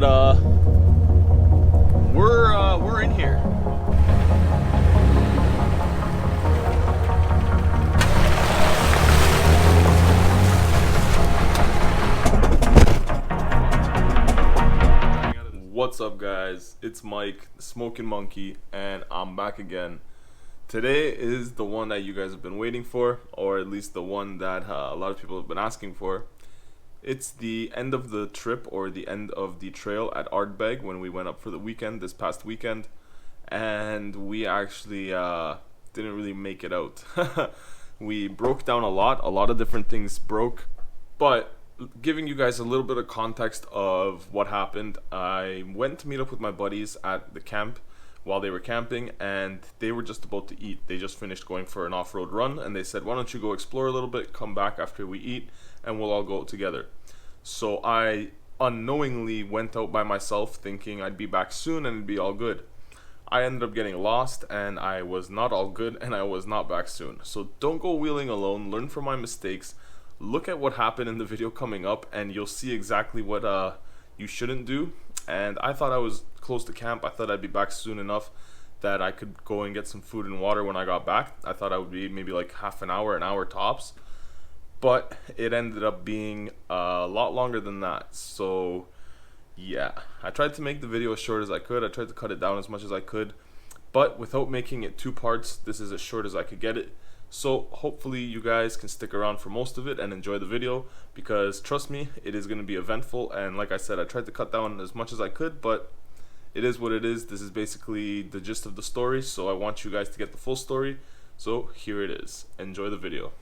but we're in here. What's up, guys? It's Mike, the Smokin Monkey, and I'm back again. Today is the one that you guys have been waiting for, or at least the one that a lot of people have been asking for. It's the end of the trip, or the end of the trail at Ardbeg when we went up for the weekend, this past weekend, and we actually didn't really make it out. We broke down a lot of different things broke, but giving you guys a little bit of context of what happened, I went to meet up with my buddies at the camp while they were camping, and they were just about to eat. They just finished going for an off-road run, and they said, why don't you go explore a little bit, come back after we eat, and we'll all go together. So I unknowingly went out by myself thinking I'd be back soon and it'd be all good. I ended up getting lost, and I was not all good, and I was not back soon. So don't go wheeling alone, learn from my mistakes, look at what happened in the video coming up, and you'll see exactly what you shouldn't do. And I thought I was close to camp. I thought I'd be back soon enough that I could go and get some food and water when I got back. I thought I would be maybe like half an hour tops, but it ended up being a lot longer than that. So yeah, I tried to make the video as short as I could. I tried to cut it down as much as I could, but without making it 2 parts, this is as short as I could get it. So hopefully you guys can stick around for most of it and enjoy the video, because trust me, it is going to be eventful. And like I said, I tried to cut down as much as I could, but it is what it is. This is basically the gist of the story, so I want you guys to get the full story. So here it is. Enjoy the video.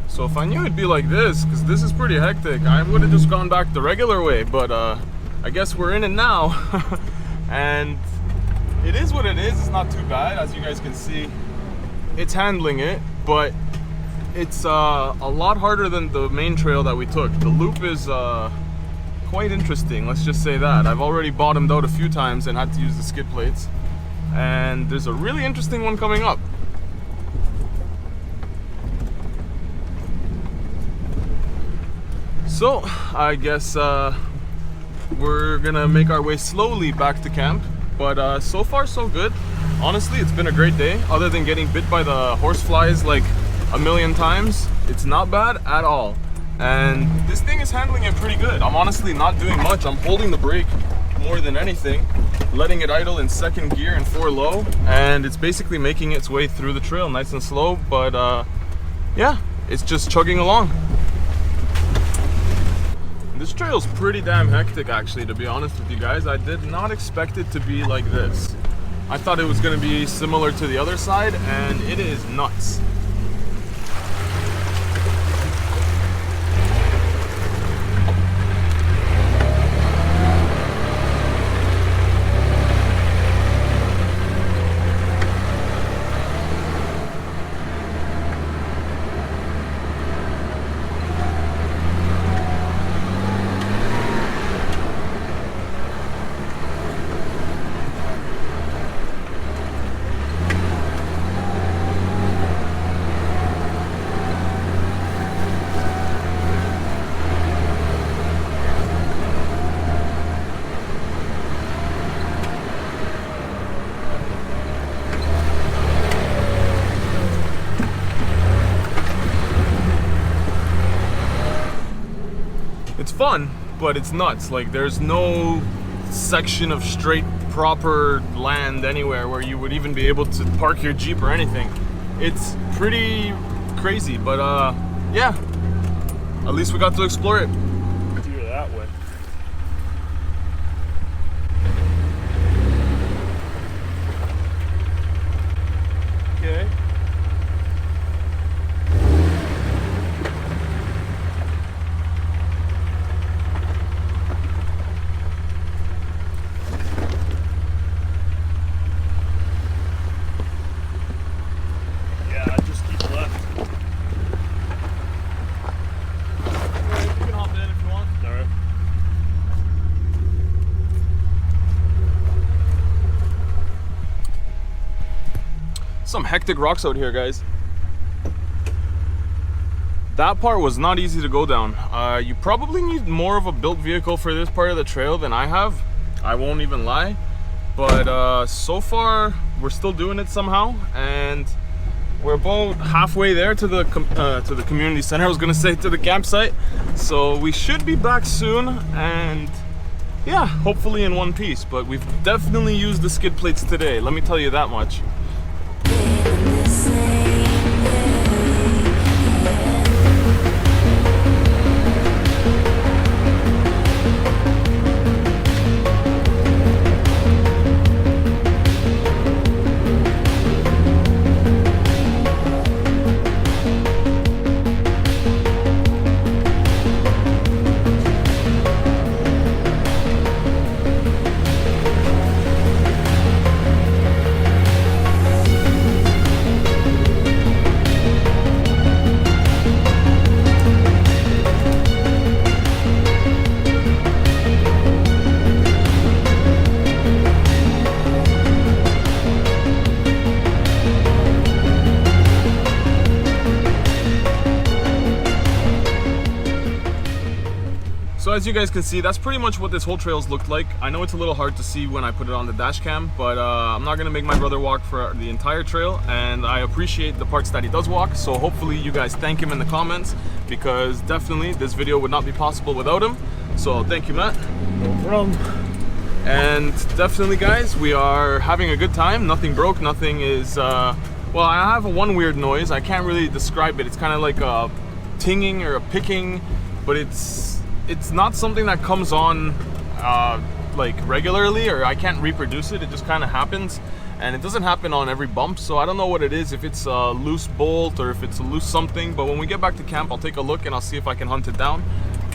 So if I knew it'd be like this, because this is pretty hectic, I would have just gone back the regular way, but I guess we're in it now. And it is what it is. It's not too bad, as you guys can see. It's handling it, but it's a lot harder than the main trail that we took. The loop is quite interesting, let's just say that. I've already bottomed out a few times and had to use the skid plates, and there's a really interesting one coming up. So I guess we're gonna make our way slowly back to camp, but so far so good. Honestly, it's been a great day. Other than getting bit by the horseflies like a million times, it's not bad at all. And this thing is handling it pretty good. I'm honestly not doing much. I'm holding the brake more than anything, letting it idle in 2nd gear and 4 low, and it's basically making its way through the trail nice and slow, but yeah, it's just chugging along. This trail's pretty damn hectic actually, to be honest with you guys. I did not expect it to be like this. I thought it was going to be similar to the other side, and it is nuts. It's fun, but it's nuts. Like, there's no section of straight, proper land anywhere where you would even be able to park your Jeep or anything. It's pretty crazy, but yeah, at least we got to explore it. Steer that way. Okay. Some hectic rocks out here, guys. That part was not easy to go down. You probably need more of a built vehicle for this part of the trail than I have. I won't even lie. But so far, we're still doing it somehow, and we're about halfway there to the community center. I was gonna say to the campsite. So we should be back soon, and yeah, hopefully in one piece. But we've definitely used the skid plates today. Let me tell you that much. So as you guys can see, that's pretty much what this whole trail's looked like. I know it's a little hard to see when I put it on the dash cam, but I'm not gonna make my brother walk for the entire trail, and I appreciate the parts that he does walk, so hopefully you guys thank him in the comments, because definitely this video would not be possible without him. So thank you, Matt. No problem. And definitely, guys, we are having a good time. Nothing broke, nothing is, well, I have one weird noise. I can't really describe it. It's kind of like a tinging or a picking, but it's not something that comes on like regularly, or I can't reproduce it. It just kind of happens, and it doesn't happen on every bump, so I don't know what it is, if it's a loose bolt or if it's a loose something. But when we get back to camp, I'll take a look and I'll see if I can hunt it down.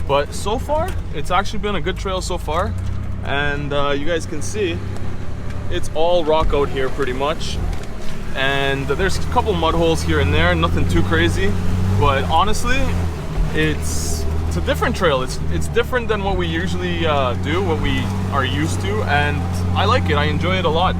But so far, it's actually been a good trail so far, and you guys can see it's all rock out here pretty much, and there's a couple mud holes here and there, nothing too crazy. But honestly, it's a different trail. It's different than what we usually do, what we are used to, and I like it. I enjoy it a lot.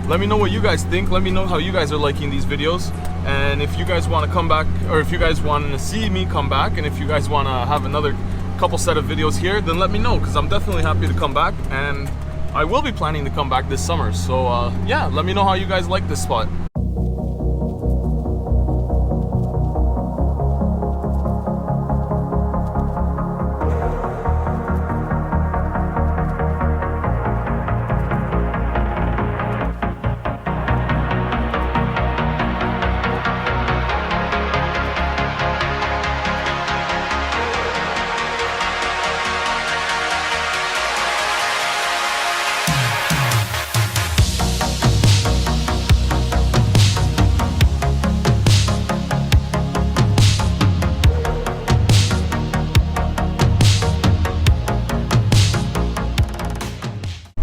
Let me know what you guys think. Let me know how you guys are liking these videos, and if you guys want to come back, or if you guys want to see me come back, and if you guys want to have another couple set of videos here, then let me know, because I'm definitely happy to come back, and I will be planning to come back this summer. So yeah, let me know how you guys like this spot.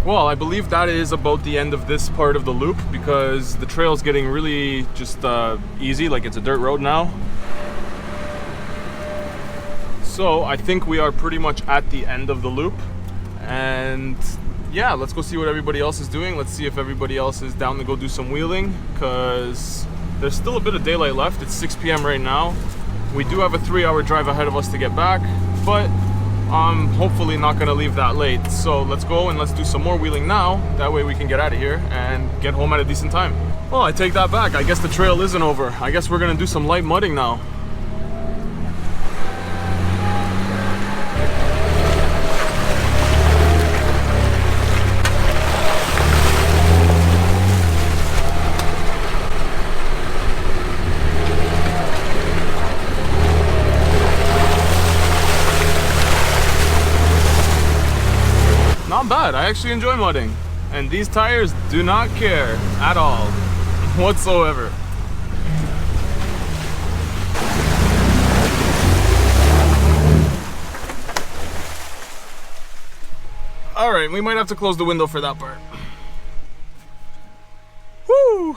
Well, I believe that is about the end of this part of the loop because the trail's getting really just easy, like it's a dirt road now. So I think we are pretty much at the end of the loop, and yeah, let's go see what everybody else is doing. Let's see if everybody else is down to go do some wheeling, because there's still a bit of daylight left. It's 6 p.m. right now. We do have a 3-hour drive ahead of us to get back, but I'm hopefully not gonna leave that late. So let's go and let's do some more wheeling now. That way we can get out of here and get home at a decent time. Well, I take that back. I guess the trail isn't over. I guess we're gonna do some light mudding now. Not bad. I actually enjoy mudding, and these tires do not care at all whatsoever. All right, we might have to close the window for that part. Woo!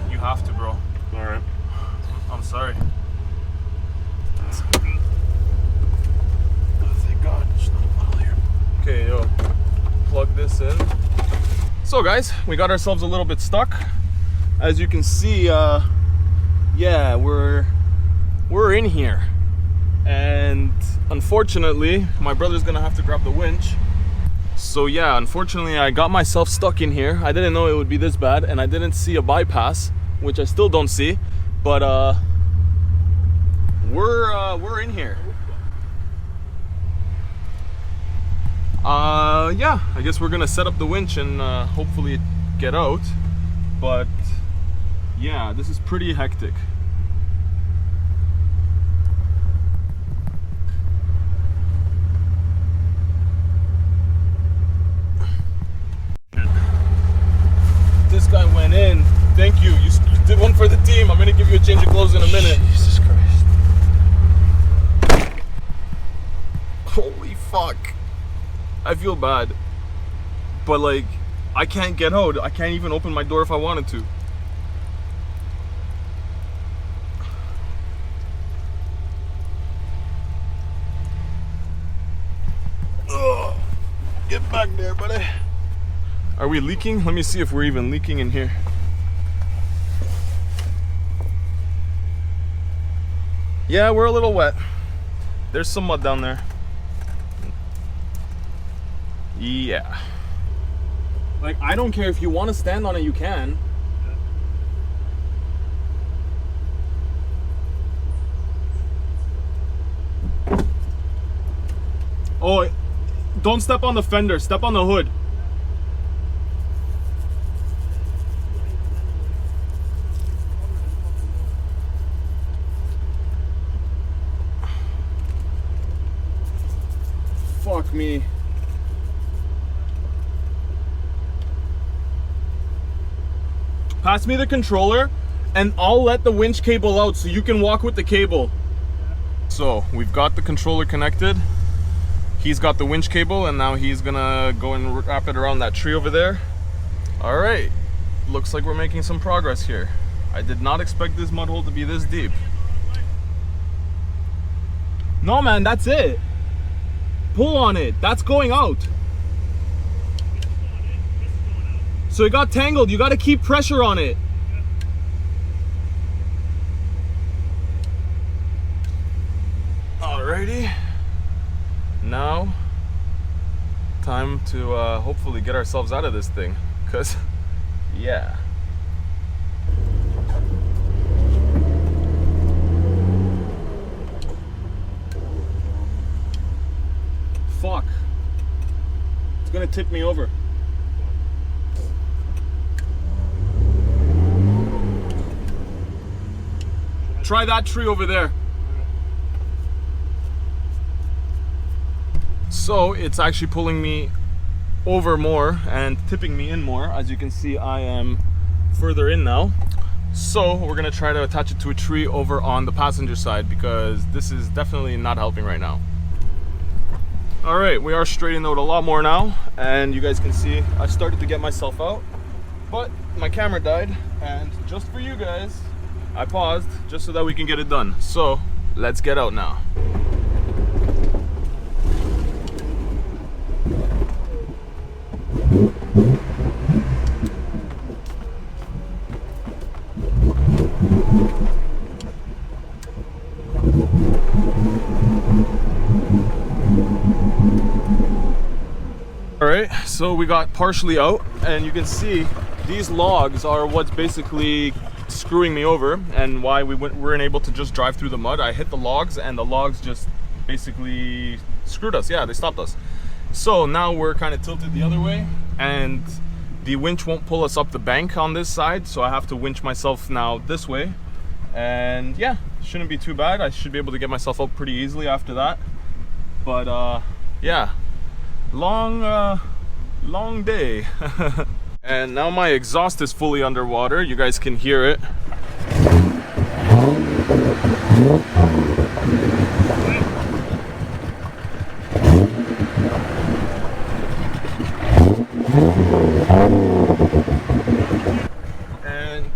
You have to, bro. Alright. I'm sorry. Oh, thank God. There's not a bottle here. Okay, yo. Plug this in. So, guys, we got ourselves a little bit stuck. As you can see, yeah, we're in here. And unfortunately, my brother's gonna have to grab the winch. So yeah, unfortunately I got myself stuck in here. I didn't know it would be this bad, and I didn't see a bypass, which I still don't see, but we're in here. Yeah, I guess we're gonna set up the winch and hopefully get out, but yeah, this is pretty hectic. This guy went in. Thank you. You did one for the team. I'm gonna give you a change of clothes in a minute. Jesus Christ. Holy fuck. I feel bad. But like, I can't get out. I can't even open my door if I wanted to. Ugh. Get back there, buddy. Are we leaking? Let me see if we're even leaking in here. Yeah, we're a little wet. There's some mud down there. Yeah. Like, I don't care if you want to stand on it, you can. Oh, don't step on the fender, step on the hood. Fuck me. Pass me the controller and I'll let the winch cable out so you can walk with the cable. So we've got the controller connected. He's got the winch cable and now he's gonna go and wrap it around that tree over there. All right, looks like we're making some progress here. I did not expect this mud hole to be this deep. No man, that's it. pull on it. That's going out. So it got tangled. You got to keep pressure on it. Alrighty. Now, time to hopefully get ourselves out of this thing. Because, yeah. Fuck. It's gonna tip me over. Try that tree over there. So it's actually pulling me over more and tipping me in more. As you can see, I am further in now. So we're gonna try to attach it to a tree over on the passenger side because this is definitely not helping right now. All right, we are straightening out a lot more now, and you guys can see I started to get myself out, but my camera died, and just for you guys, I paused just so that we can get it done. So let's get out now. All right, so we got partially out, and you can see these logs are what's basically screwing me over and why we weren't able to just drive through the mud. I hit the logs and the logs just basically screwed us. Yeah, they stopped us. So now we're kind of tilted the other way, and the winch won't pull us up the bank on this side, so I have to winch myself now this way. And yeah, shouldn't be too bad. I should be able to get myself up pretty easily after that. But yeah, long day. And now my exhaust is fully underwater. You guys can hear it. And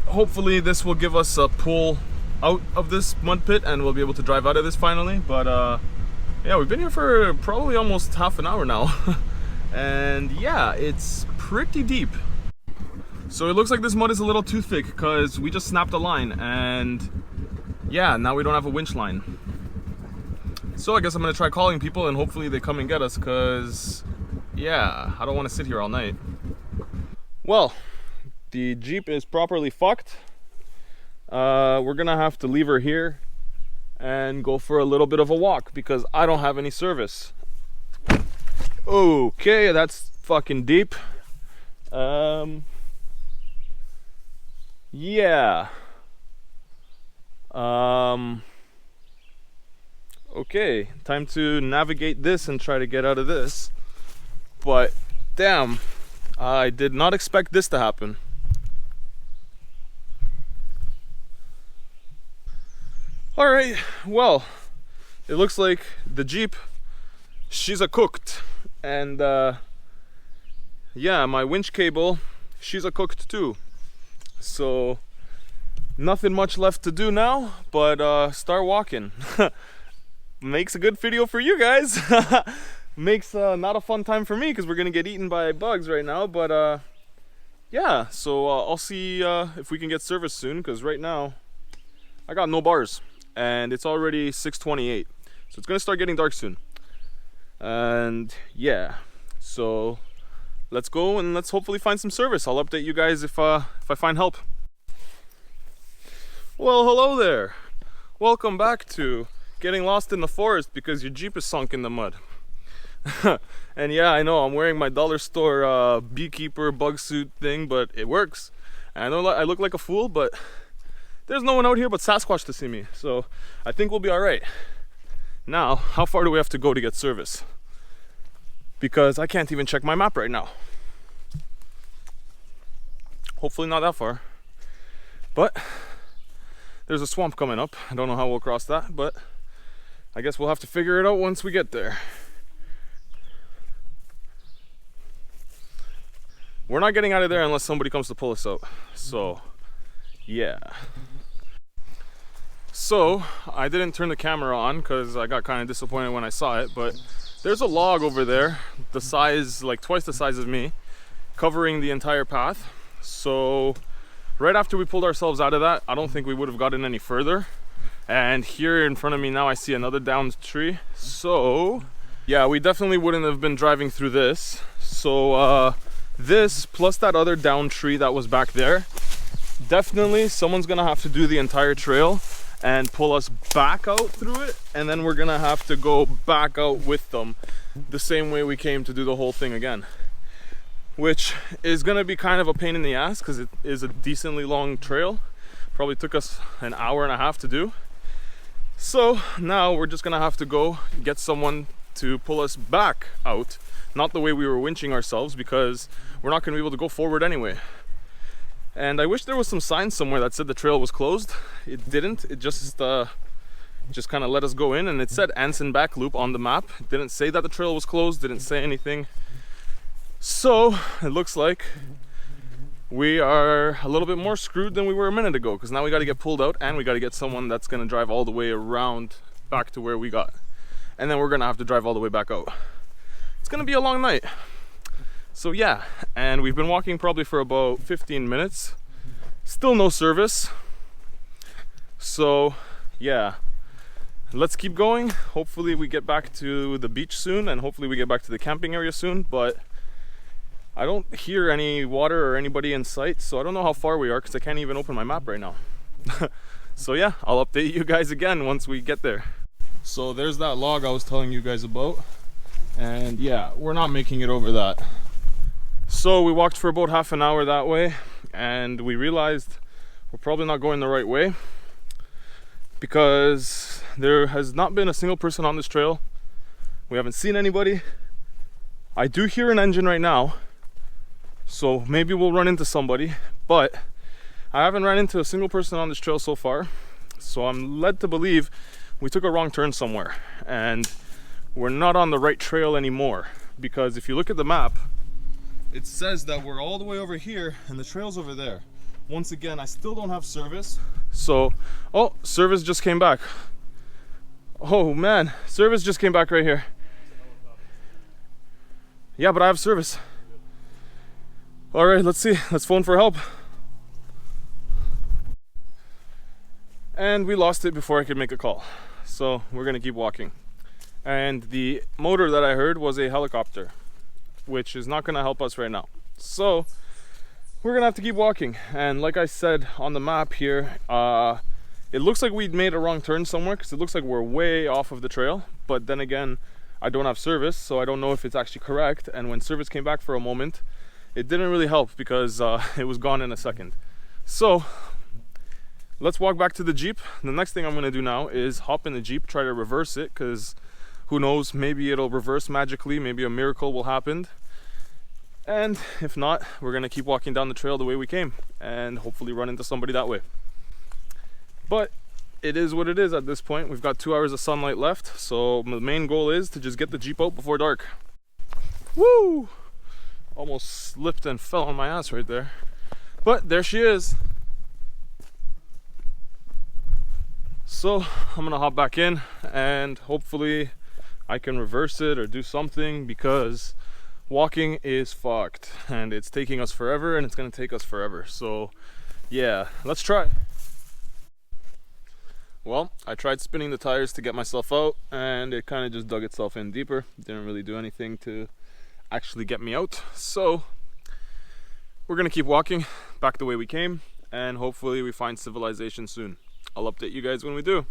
hopefully this will give us a pull out of this mud pit and we'll be able to drive out of this finally. But yeah, we've been here for probably almost half an hour now. And yeah, it's pretty deep. So it looks like this mud is a little too thick because we just snapped a line, and yeah, now we don't have a winch line. So I guess I'm gonna try calling people and hopefully they come and get us, because yeah, I don't want to sit here all night. Well, the Jeep is properly fucked. We're gonna have to leave her here and go for a little bit of a walk because I don't have any service. Okay, that's fucking deep. Yeah. Okay, time to navigate this and try to get out of this. But damn, I did not expect this to happen. All right, well, it looks like the Jeep, she's a cooked. And yeah, my winch cable, she's a cooked too. So nothing much left to do now but start walking. Makes a good video for you guys. Makes not a fun time for me because we're gonna get eaten by bugs right now. But yeah, so I'll see if we can get service soon, because right now I got no bars and it's already 6:28, so it's gonna start getting dark soon. And yeah, so let's go and let's hopefully find some service. I'll update you guys if I find help. Well, hello there. Welcome back to getting lost in the forest because your Jeep is sunk in the mud. And yeah, I know I'm wearing my dollar store beekeeper bug suit thing, but it works. And I know I look like a fool, but there's no one out here but Sasquatch to see me, so I think we'll be all right. Now, how far do we have to go to get service? Because I can't even check my map right now. Hopefully not that far. But there's a swamp coming up. I don't know how we'll cross that, but I guess we'll have to figure it out once we get there. We're not getting out of there unless somebody comes to pull us out. So, yeah. So, I didn't turn the camera on because I got kind of disappointed when I saw it, but there's a log over there, the size, like twice the size of me, covering the entire path. So right after we pulled ourselves out of that, I don't think we would have gotten any further. And here in front of me now, I see another downed tree. So yeah, we definitely wouldn't have been driving through this. So this plus that other downed tree that was back there, definitely someone's gonna have to do the entire trail and pull us back out through it, and then we're gonna have to go back out with them the same way we came to do the whole thing again, which is gonna be kind of a pain in the ass because it is a decently long trail. Probably took us an hour and a half to do. So now we're just gonna have to go get someone to pull us back out, not the way we were winching ourselves, because we're not gonna be able to go forward anyway. And I wish there was some sign somewhere that said the trail was closed. It didn't. It just kind of let us go in, and it said Anson back loop on the map. It didn't say that the trail was closed, didn't say anything. So it looks like we are a little bit more screwed than we were a minute ago, because now we got to get pulled out and we got to get someone that's going to drive all the way around back to where we got. And then we're going to have to drive all the way back out. It's going to be a long night. So yeah, and we've been walking probably for about 15 minutes. Still no service. So yeah, let's keep going. Hopefully we get back to the beach soon, and hopefully we get back to the camping area soon, but I don't hear any water or anybody in sight, so I don't know how far we are because I can't even open my map right now. So yeah, I'll update you guys again once we get there. So there's that log I was telling you guys about, and yeah, we're not making it over that. So we walked for about half an hour that way, and we realized we're probably not going the right way because there has not been a single person on this trail. We haven't seen anybody. I do hear an engine right now, so maybe we'll run into somebody, but I haven't ran into a single person on this trail so far. So I'm led to believe we took a wrong turn somewhere and we're not on the right trail anymore, because if you look at the map, it says that we're all the way over here and the trail's over there. Once again, I still don't have service. So, oh, service just came back. Oh man, service just came back right here. Yeah, but I have service. All right, let's see. Let's phone for help. And we lost it before I could make a call. So we're gonna keep walking. And the motor that I heard was a helicopter, which is not gonna help us right now. So we're gonna have to keep walking. And like I said on the map here, it looks like we'd made a wrong turn somewhere, because it looks like we're way off of the trail. But then again, I don't have service, so I don't know if it's actually correct. And when service came back for a moment, it didn't really help because it was gone in a second. So let's walk back to the Jeep. The next thing I'm gonna do now is hop in the Jeep, try to reverse it, because who knows, maybe it'll reverse magically, maybe a miracle will happen. And if not, we're gonna keep walking down the trail the way we came and hopefully run into somebody that way. But it is what it is at this point. We've got 2 hours of sunlight left, so the main goal is to just get the Jeep out before dark. Woo! Almost slipped and fell on my ass right there. But there she is. So I'm gonna hop back in and hopefully I can reverse it or do something, because walking is fucked and it's taking us forever and it's gonna take us forever. So yeah, let's try. Well, I tried spinning the tires to get myself out and it kind of just dug itself in deeper. Didn't really do anything to actually get me out. So we're gonna keep walking back the way we came and hopefully we find civilization soon. I'll update you guys when we do.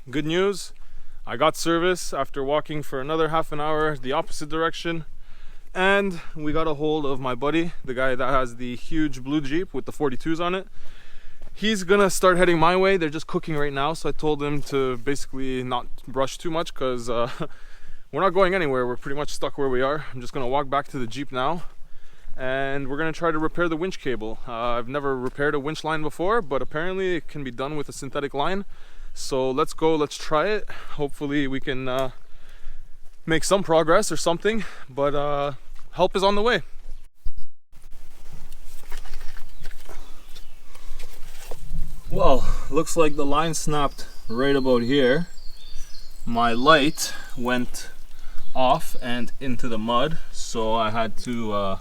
Good news, I got service after walking for another half an hour the opposite direction, and we got a hold of my buddy, the guy that has the huge blue Jeep with the 42s on it. He's gonna start heading my way. They're just cooking right now, so I told him to basically not rush too much, because we're not going anywhere. We're pretty much stuck where we are. I'm just gonna walk back to the Jeep now and we're gonna try to repair the winch cable. I've never repaired a winch line before, but apparently it can be done with a synthetic line. So let's go, let's try it. Hopefully we can make some progress or something, but help is on the way. Well, looks like the line snapped right about here. My light went off and into the mud, so I had to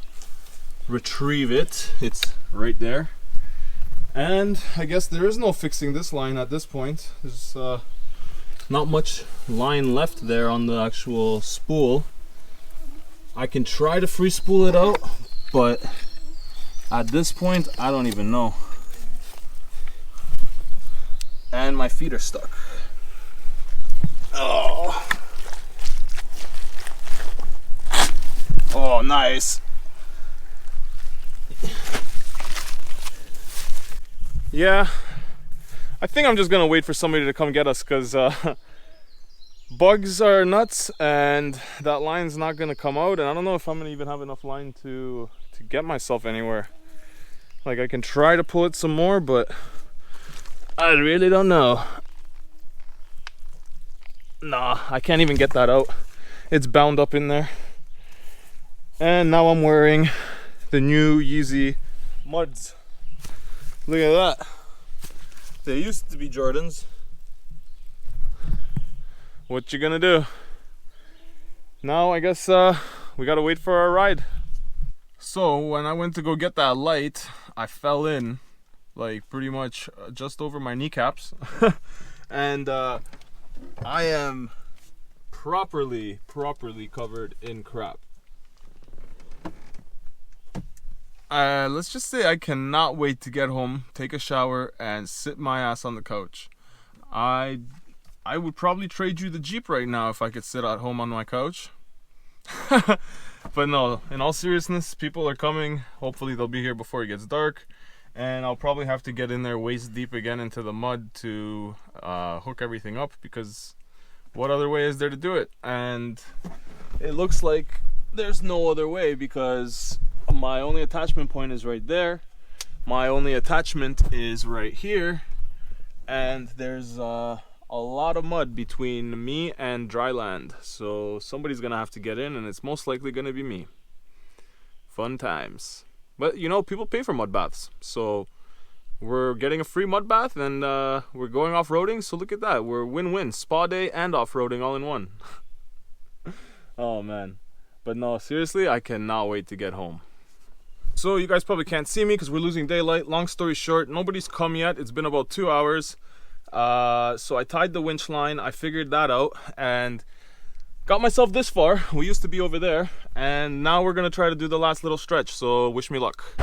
retrieve it. It's right there. And I guess there is no fixing this line at this point. There's not much line left there on the actual spool. I can try to free spool it out, but at this point I don't even know. And my feet are stuck. Oh, nice. Yeah, I think I'm just gonna wait for somebody to come get us, because bugs are nuts and that line's not gonna come out, and I don't know if I'm gonna even have enough line to get myself anywhere. Like, I can try to pull it some more, but I really don't know. Nah, I can't even get that out. It's bound up in there. And now I'm wearing the new Yeezy Muds. Look at that. They used to be Jordans. What you gonna do? Now I guess we gotta wait for our ride. So when I went to go get that light, I fell in, like, pretty much just over my kneecaps. And I am properly covered in crap. Let's just say I cannot wait to get home, take a shower, and sit my ass on the couch. I would probably trade you the Jeep right now if I could sit at home on my couch. But no, in all seriousness, people are coming. Hopefully they'll be here before it gets dark. And I'll probably have to get in there waist deep again into the mud to hook everything up, because what other way is there to do it? And it looks like there's no other way, because my only attachment point is right there. My only attachment is right here. And there's a lot of mud between me and dry land. So somebody's gonna have to get in, and it's most likely gonna be me. Fun times. But you know, people pay for mud baths. So we're getting a free mud bath, and we're going off-roading. So look at that. We're win-win. Spa day and off-roading all in one. Oh man. But no, seriously, I cannot wait to get home. So you guys probably can't see me because we're losing daylight. Long story short, nobody's come yet. It's been about 2 hours. So I tied the winch line. I figured that out and got myself this far. We used to be over there, and now we're gonna try to do the last little stretch. So wish me luck.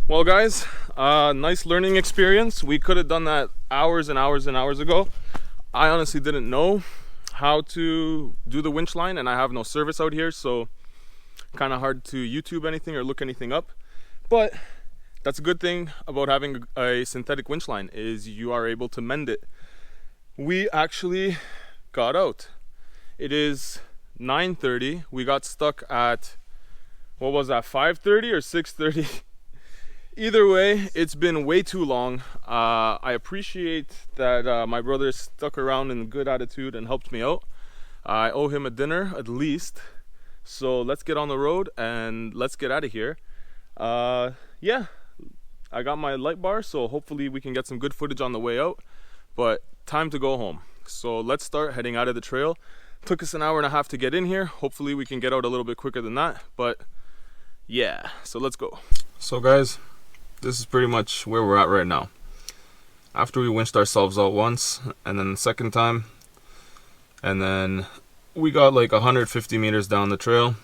Well guys, nice learning experience. We could have done that hours and hours and hours ago. I honestly didn't know how to do the winch line, and I have no service out here, so kind of hard to YouTube anything or look anything up. But that's a good thing about having a synthetic winch line, is you are able to mend it. We actually got out. It is 9:30. We got stuck at, what was that, 5:30 or 6:30? Either way, it's been way too long. I appreciate that my brother stuck around in good attitude and helped me out. I owe him a dinner at least. So let's get on the road and let's get out of here. Yeah, I got my light bar, so hopefully we can get some good footage on the way out. But time to go home. So let's start heading out of the trail. Took us an hour and a half to get in here. Hopefully we can get out a little bit quicker than that. But yeah, so let's go. So guys, this is pretty much where we're at right now. After we winched ourselves out once, and then the second time, and then we got like 150 meters down the trail,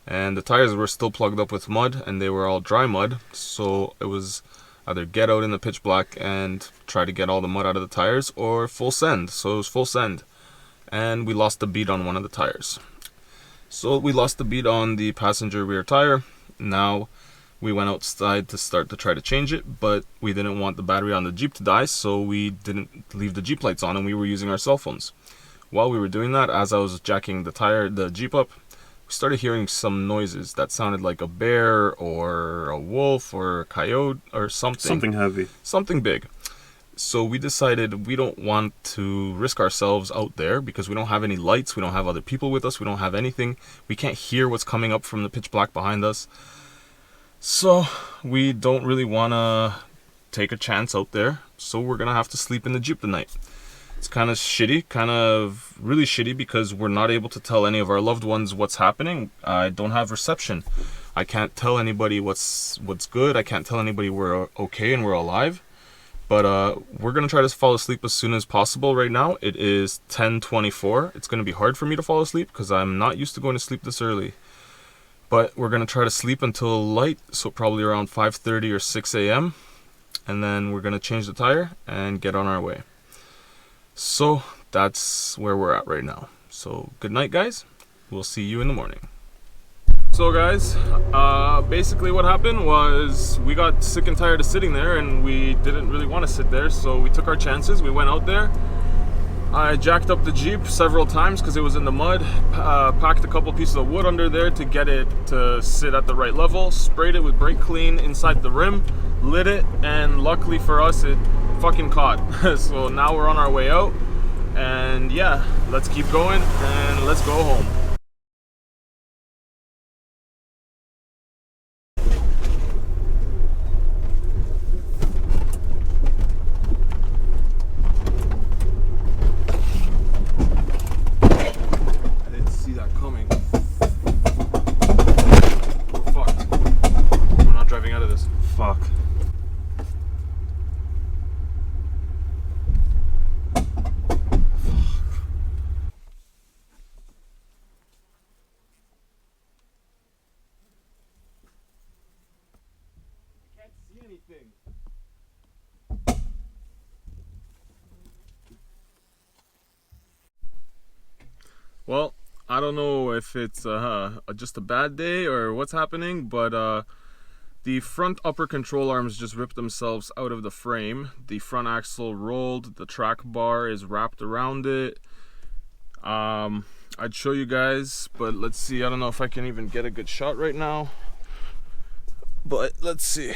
and the tires were still plugged up with mud, and they were all dry mud, so it was either get out in the pitch black and try to get all the mud out of the tires, or full send. So it was full send, and we lost the bead on one of the tires. So we lost the bead on the passenger rear tire. Now We went outside to start to try to change it, but we didn't want the battery on the Jeep to die, so we didn't leave the Jeep lights on and we were using our cell phones. While we were doing that, as I was jacking the Jeep up, we started hearing some noises that sounded like a bear or a wolf or a coyote or something. Something heavy. Something big. So we decided we don't want to risk ourselves out there because we don't have any lights, we don't have other people with us, we don't have anything. We can't hear what's coming up from the pitch black behind us. So we don't really want to take a chance out there, so we're going to have to sleep in the Jeep tonight. It's kind of shitty, really shitty, because we're not able to tell any of our loved ones what's happening. I don't have reception. I can't tell anybody what's good. I can't tell anybody we're okay and we're alive. But we're going to try to fall asleep as soon as possible right now. It is 10:24. It's going to be hard for me to fall asleep because I'm not used to going to sleep this early. But we're going to try to sleep until light, so probably around 5:30 or 6 a.m. And then we're going to change the tire and get on our way. So that's where we're at right now. So good night, guys. We'll see you in the morning. So guys, basically what happened was we got sick and tired of sitting there and we didn't really want to sit there, so we took our chances. We went out there. I jacked up the Jeep several times because it was in the mud, packed a couple pieces of wood under there to get it to sit at the right level, sprayed it with brake clean inside the rim, lit it, and luckily for us it fucking caught. So now we're on our way out, and yeah, let's keep going and let's go home. Well, I don't know if it's just a bad day or what's happening, but the front upper control arms just ripped themselves out of the frame. The front axle rolled, the track bar is wrapped around it. I'd show you guys, but let's see. I don't know if I can even get a good shot right now, but let's see.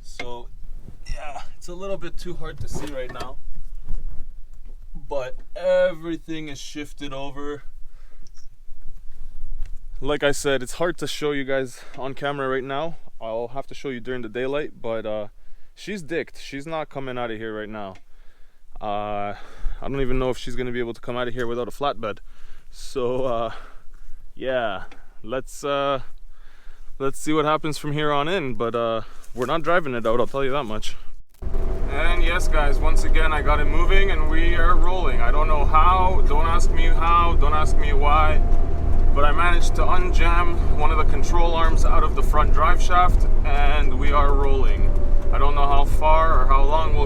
So yeah, it's a little bit too hard to see right now, but everything is shifted over. Like I said, it's hard to show you guys on camera right now. I'll have to show you during the daylight, but she's dicked. She's not coming out of here right now. I don't even know if she's gonna be able to come out of here without a flatbed. So yeah, let's see what happens from here on in, but we're not driving it out, I'll tell you that much. And yes guys, once again I got it moving and we are rolling. I don't know how, don't ask me how, don't ask me why, but I managed to unjam one of the control arms out of the front drive shaft and we are rolling. I don't know how far or how long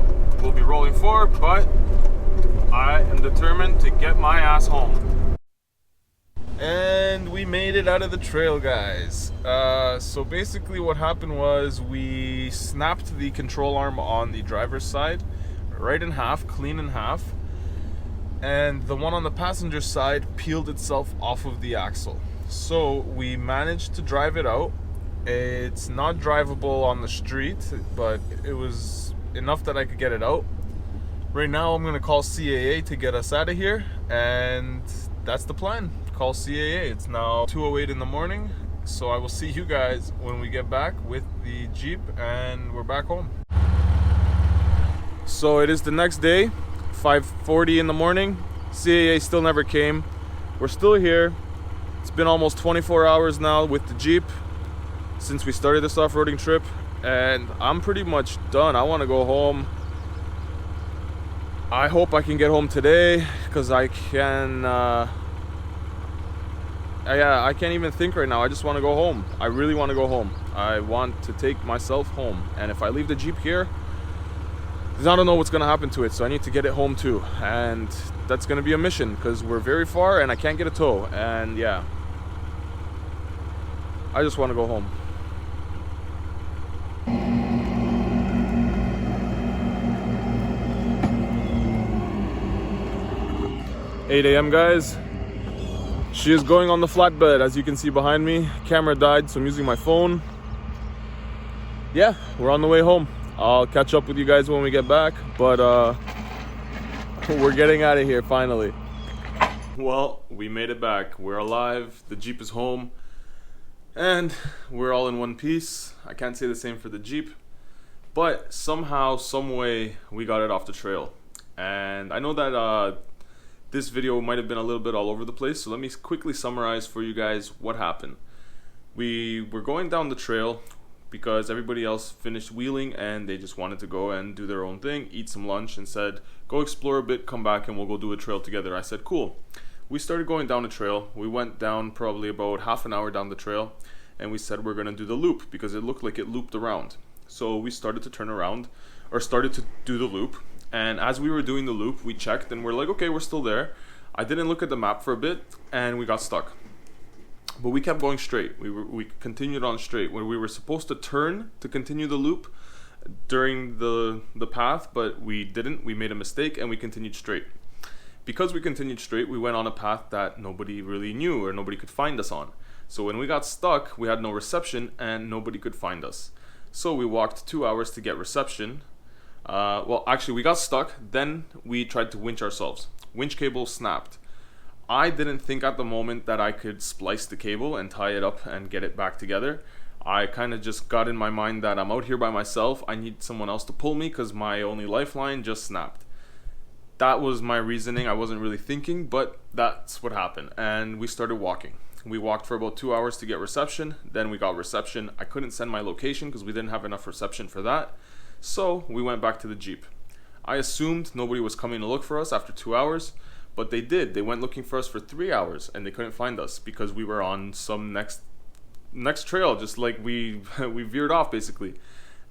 we'll be rolling for, but I am determined to get my ass home. And we made it out of the trail, guys. So basically what happened was we snapped the control arm on the driver's side right in half, clean in half, and the one on the passenger side peeled itself off of the axle. So we managed to drive it out. It's not drivable on the street, but it was enough that I could get it out. Right now I'm gonna call CAA to get us out of here, and that's the plan. Call CAA. It's now 2:08 in the morning, so I will see you guys when we get back with the Jeep and we're back home. So it is the next day, 5:40 in the morning. CAA still never came. We're still here. It's been almost 24 hours now with the Jeep since we started this off-roading trip, and I'm pretty much done. I want to go home. I hope I can get home today, because I can I can't even think right now. I just want to go home. I really want to go home. I want to take myself home, and if I leave the Jeep here, because I don't know what's gonna happen to it, so I need to get it home too, and that's gonna be a mission because we're very far and I can't get a tow, and yeah, I just want to go home. 8 a.m. guys. She is going on the flatbed, as you can see behind me. Camera died, so I'm using my phone. Yeah, we're on the way home. I'll catch up with you guys when we get back, but we're getting out of here finally. Well, we made it back. We're alive. The Jeep is home. And we're all in one piece. I can't say the same for the Jeep. But somehow, some way, we got it off the trail. And I know that this video might have been a little bit all over the place, so let me quickly summarize for you guys what happened. We were going down the trail because everybody else finished wheeling and they just wanted to go and do their own thing, eat some lunch, and said, go explore a bit, come back and we'll go do a trail together. I said, cool. We started going down the trail. We went down probably about half an hour down the trail, and we said we're gonna do the loop because it looked like it looped around. So we started to turn around, or started to do the loop. And as we were doing the loop, we checked and we're like, okay, we're still there. I didn't look at the map for a bit and we got stuck. But we kept going straight. We continued on straight. When we were supposed to turn to continue the loop during the path, but we didn't. We made a mistake and we continued straight. Because we continued straight, we went on a path that nobody really knew or nobody could find us on. So when we got stuck, we had no reception and nobody could find us. So we walked 2 hours to get reception. Well, actually, we got stuck. Then we tried to winch ourselves. Winch cable snapped. I didn't think at the moment that I could splice the cable and tie it up and get it back together. I kind of just got in my mind that I'm out here by myself. I need someone else to pull me because my only lifeline just snapped. That was my reasoning. I wasn't really thinking, but that's what happened. And we started walking. We walked for about 2 hours to get reception. Then we got reception. I couldn't send my location because we didn't have enough reception for that. So we went back to the Jeep. I assumed nobody was coming to look for us after 2 hours, but they did. They went looking for us for 3 hours and they couldn't find us because we were on some next trail, just like we veered off basically.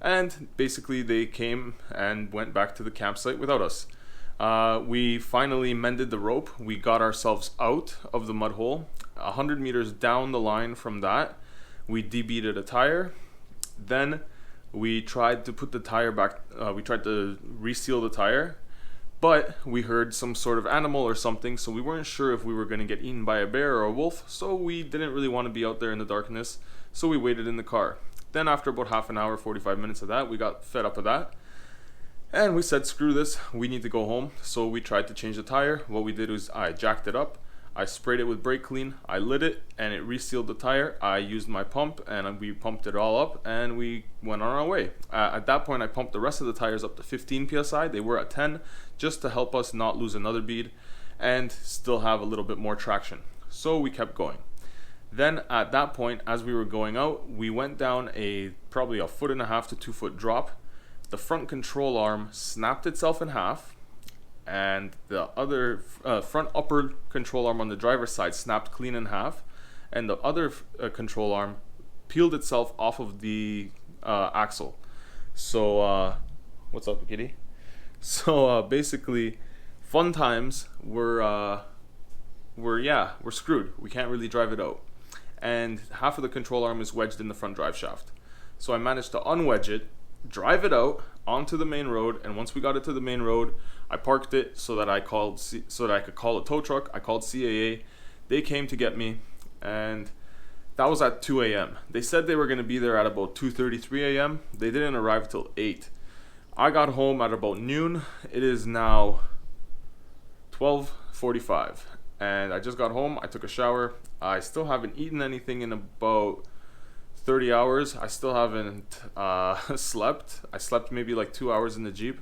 And basically they came and went back to the campsite without us. We finally mended the rope. We got ourselves out of the mud hole. 100 meters down the line from that, we debeaded a tire. Then we tried to put the tire back, we tried to reseal the tire, but we heard some sort of animal or something, so we weren't sure if we were going to get eaten by a bear or a wolf, so we didn't really want to be out there in the darkness, so we waited in the car. Then after about half an hour, 45 minutes of that, we got fed up with that, and we said, screw this, we need to go home, so we tried to change the tire. What we did was I jacked it up, I sprayed it with brake clean, I lit it, and it resealed the tire. I used my pump, and we pumped it all up, and we went on our way. At that point, I pumped the rest of the tires up to 15 psi. They were at 10, just to help us not lose another bead, and still have a little bit more traction. So we kept going. Then at that point, as we were going out, we went down probably a 1.5 to 2 foot drop. The front control arm snapped itself in half, and the other front upper control arm on the driver's side snapped clean in half, and the other control arm peeled itself off of the axle. So what's up, kitty? So basically, fun times. We're screwed. We can't really drive it out, and half of the control arm is wedged in the front drive shaft. So I managed to unwedge it, drive it out onto the main road, and once we got it to the main road, I parked it so that I could call a tow truck. I called CAA. They came to get me, and that was at 2 a.m. They said they were going to be there at about 2:33 a.m. They didn't arrive till 8. I got home at about noon. It is now 12:45, and I just got home. I took a shower. I still haven't eaten anything in about 30 hours. I still haven't slept. I slept maybe like 2 hours in the Jeep.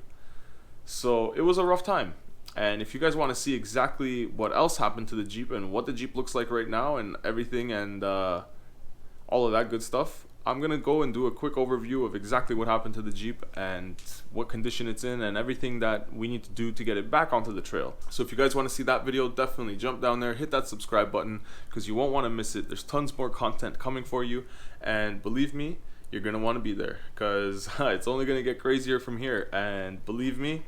So it was a rough time. And if you guys want to see exactly what else happened to the Jeep and what the Jeep looks like right now and everything and all of that good stuff, I'm going to go and do a quick overview of exactly what happened to the Jeep and what condition it's in and everything that we need to do to get it back onto the trail. So if you guys want to see that video, definitely jump down there, hit that subscribe button because you won't want to miss it. There's tons more content coming for you, and believe me, you're gonna want to be there, because it's only gonna get crazier from here. And believe me,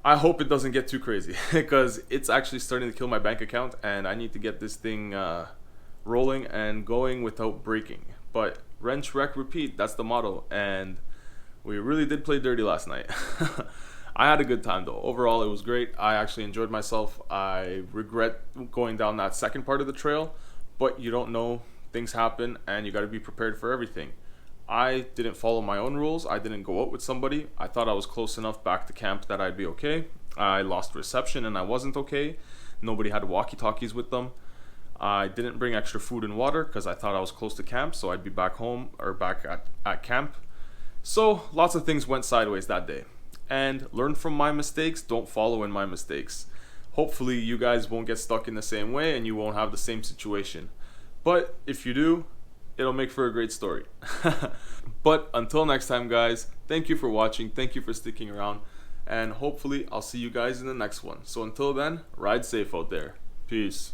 I hope it doesn't get too crazy, because it's actually starting to kill my bank account, and I need to get this thing rolling and going without breaking. But wrench, wreck, repeat, that's the motto. And we really did play dirty last night. I had a good time though. Overall, it was great. I actually enjoyed myself. I regret going down that second part of the trail, but you don't know, things happen, and you got to be prepared for everything. I didn't follow my own rules. I didn't go out with somebody. I thought I was close enough back to camp that I'd be okay. I lost reception and I wasn't okay. Nobody had walkie-talkies with them. I didn't bring extra food and water because I thought I was close to camp, so I'd be back home or back at camp. So lots of things went sideways that day. And learn from my mistakes, don't follow in my mistakes. Hopefully you guys won't get stuck in the same way and you won't have the same situation. But if you do, it'll make for a great story. But until next time, guys, thank you for watching, thank you for sticking around, and hopefully I'll see you guys in the next one. So until then, ride safe out there. Peace.